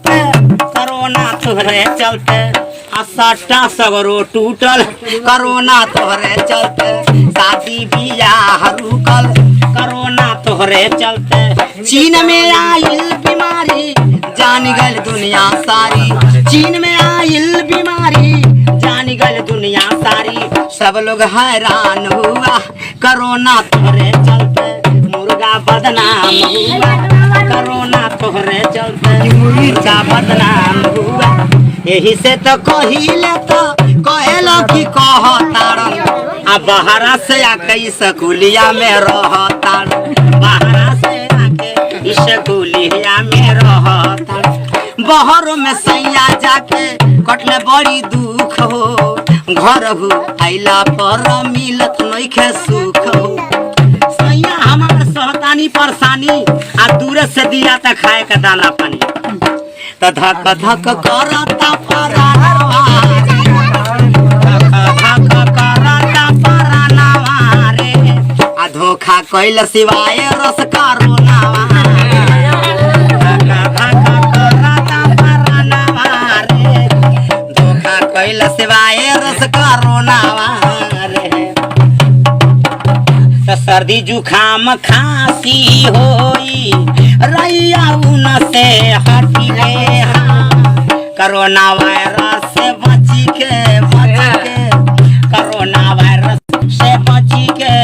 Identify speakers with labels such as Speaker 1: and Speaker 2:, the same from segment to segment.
Speaker 1: corona तोहरे चलते सट्टा सगरो टूटल कोरोना तोहरे चलते शादी बियाह रुकल कोरोना तोहरे चलते चीन में आइल बीमारी जान गल दुनिया सारी चीन में आइल बीमारी जान गल दुनिया सारी सब लोग हैरान हुआ कोरोना तोहरे चलते मुर्गा बदनाम हुआ कोरोना तोहरे चलते मुर्गा बदनाम हुआ यही से तो कहिले तो कहेला कि कहतारन आ बहरा से आके स्कूलिया में रहतारन बहरा से आके स्कूलिया में रहतारन बहरों में सैया जाके कटले बड़ी दुख हो घर हो आइला पर मिलत नइखे सुख हो सैया हमार सहतानी परेशानी आ दूर से दिया त खाए का दाना पानी त धक धक करता परानवा धक धक करता परानवा रे आ धोखा कइल सिवाय रस करोनावा धक धक करता परानवा रे धोखा कइल सिवाय रस करोनावा रे त सर्दी जुखाम खांसी होई रैया उन से हटी रे कोरोना वायरस से बची के कोरोना वायरस से बची के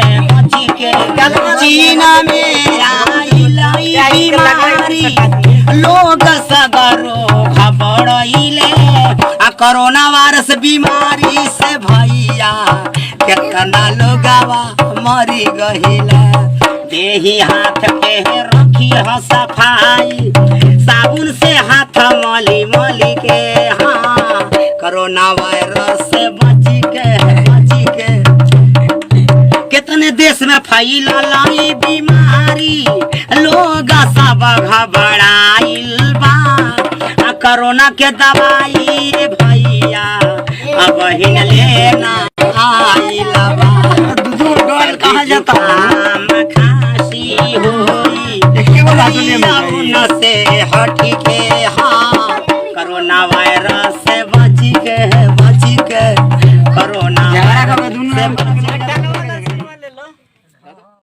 Speaker 1: चीन में आई बीमारी लोग सगरो घबराइले आ कोरोना वायरस बीमारी से भैया कितना लोगवा मरी गइला देही हाथ के रखी हो सफाई साबुन से हाथ मली मली के हाँ कोरोना वायरस से बची के कितने देश में फैलल बीमारी लोग सब घबराइल बा आ कोरोना के दवाई भैया अब हिन लेना आइल बा कहा जाता खांसी होई से हटी के